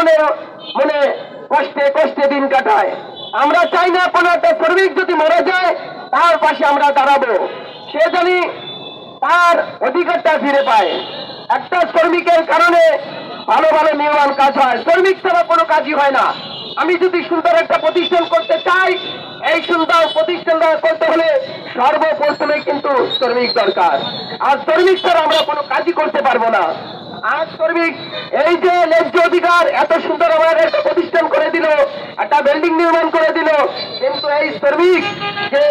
মনে মনে কষ্টে কষ্টে দিন কাটায়। আমরা চাই না কোনো একটা শ্রমিক যদি মারা যায় তার পাশে আমরা দাঁড়াবো, সে জানি তার অধিকারটা ফিরে পায়। একটা শ্রমিকের কারণে ভালো ভালো নির্মাণ কাজ হয়, শ্রমিক ছাড়া কোনো কাজই হয় না। আমি যদি সুন্দর একটা প্রতিষ্ঠান করতে চাই, এই সুন্দর প্রতিষ্ঠানটা করতে হলে সর্বপ্রথমে কিন্তু শ্রমিক দরকার, আর শ্রমিক ছাড়া আমরা কোনো কাজই করতে পারবো না। আর শ্রমিক এই যে ন্যায্য অধিকার এত সুন্দর আমাদের একটা প্রতিষ্ঠান করে দিল, একটা বিল্ডিং নির্মাণ করে দিল, কিন্তু এই শ্রমিক যে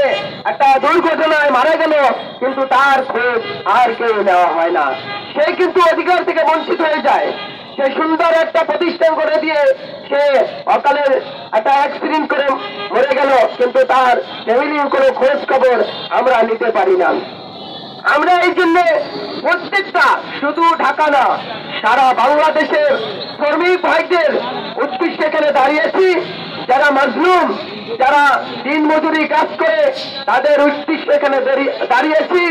একটা দুর্ঘটনায় মারা গেল কিন্তু তার খোঁজ আর কেউ নেওয়া হয় না, সে কিন্তু অধিকার থেকে বঞ্চিত হয়ে যায়। সে সুন্দর একটা প্রতিষ্ঠান করে দিয়ে সে অকালে একটা অ্যাক্সিডেন্ট করে মরে গেল, কিন্তু তার ফ্যামিলির কোনো খোঁজ খবর আমরা নিতে পারি না। আমরা এই জন্য প্রত্যেকটা, শুধু ঢাকা না, সারা বাংলাদেশের শ্রমিক ভাইদের উদ্দেশ্যে এখানে দাঁড়িয়েছি। যারা মাজলুম, যারা দিন মজুরি কাজ করে, তাদের উদ্দেশ্যে এখানে দাঁড়িয়েছি।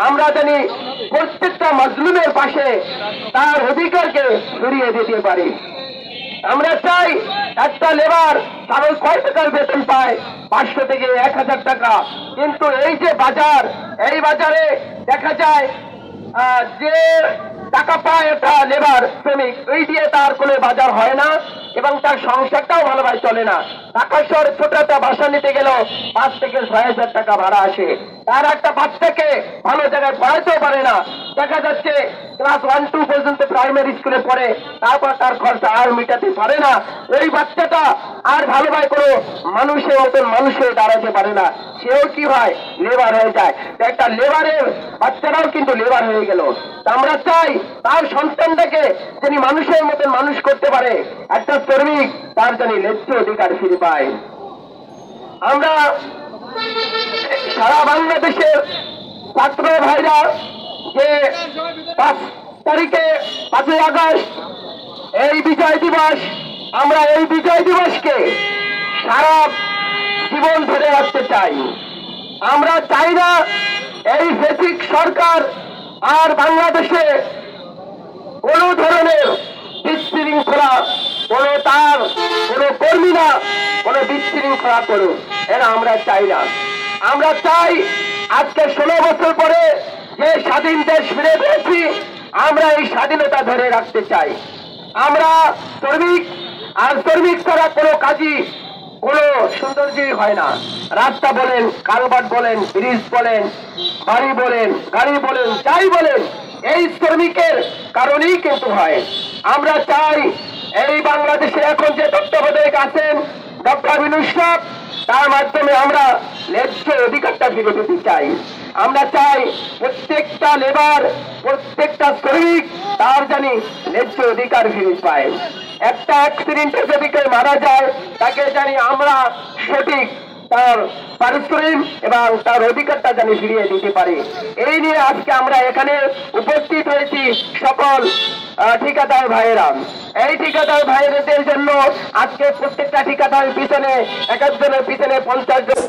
আমরা জানি প্রত্যেকটা মাজলুমের পাশে তার অধিকারকে ফিরিয়ে দিতে পারি। আমরা চাই একটা লেবার তার কয় টাকার বেতন পায়, 500 থেকে 1000 টাকা, কিন্তু এই যে বাজার, এই বাজারে দেখা যায় যে টাকা পায় একটা লেবার শ্রমিক, ওই দিয়ে তার কোনো বাজার হয় না এবং তার সংসারটাও ভালোভাবে চলে না। ঢাকা শহরে ছোট একটা বাসা নিতে গেলেও 5 থেকে 6,000 টাকা ভাড়া আসে, তার একটা বাচ্চাকে ভালো জায়গায় পড়াতেও পারে না। দেখা যাচ্ছে ক্লাস 1-2 পর্যন্ত প্রাইমারি স্কুলে পড়ে, তারপর তার খরচা আর মিটাতে পারে না। ওই বাচ্চাটা আর ভালোভাবে কোনো মানুষের মতন মানুষ হয়ে দাঁড়াতে পারে না, সেও কি হয়, লেবার হয়ে যায়। একটা লেবারের বাচ্চারাও কিন্তু লেবার হয়ে গেল। আমরা চাই তার সন্তানটাকে যিনি মানুষের মতন মানুষ করতে পারে, একটা শ্রমিক তার জানি ন্যায্য অধিকার ফিরে পায়। আমরা সারা বাংলাদেশের ছাত্র ভাইরা যে 5 তারিখে 5ই আগস্ট এই বিজয় দিবস, আমরা এই বিজয় দিবসকে সারা জীবন ধরে রাখতে চাই। আমরা চাই না এই ফ্যাসিস্ট সরকার আর বাংলাদেশে কোন ধরনের বিশৃঙ্খলা, কোনো কর্মীরা কোনো বিশৃঙ্খলা করুক, এরা আমরা চাই না। আমরা চাই আজকে 16 বছর পরে যে স্বাধীন দেশ ফিরে পেয়েছি, আমরা এই স্বাধীনতা ধরে রাখতে চাই। আমরা শ্রমিক, আর শ্রমিক ছাড়া কোনো কাজই কোনো সৌন্দর্যই হয় না। রাস্তা বলেন, কালভার্ট বলেন, ব্রিজ বলেন, বাড়ি বলেন, গাড়ি বলেন, যাই বলেন, এই শ্রমিকের কারণেই কিন্তু হয়। আমরা চাই এই বাংলাদেশে এখন যে তত্ত্বাবধায়ক আছেন ডক্টর ইউনূস সাহেব, তার মাধ্যমে আমরা ন্যায্য অধিকারটা ফিরে পেতে চাই। আমরা চাই প্রত্যেকটা লেবার, প্রত্যেকটা শ্রমিক তার জানি ন্যায্য অধিকার ফিরে পায়। একটা অ্যাক্সিডেন্টে যদি কেউ মারা যায়, তাকে জানি আমরা সঠিক তার পারিশ্রমিক এবং তার অধিকারটা জানি ফিরিয়ে দিতে পারি। এই নিয়ে আজকে আমরা এখানে উপস্থিত হয়েছি সকল ঠিকাদার ভাইয়েরা। এই ঠিকাদার ভাইয়েদের জন্য আজকে প্রত্যেকটা ঠিকাদারের পিছনে, এক একজনের পিছনে 50 জন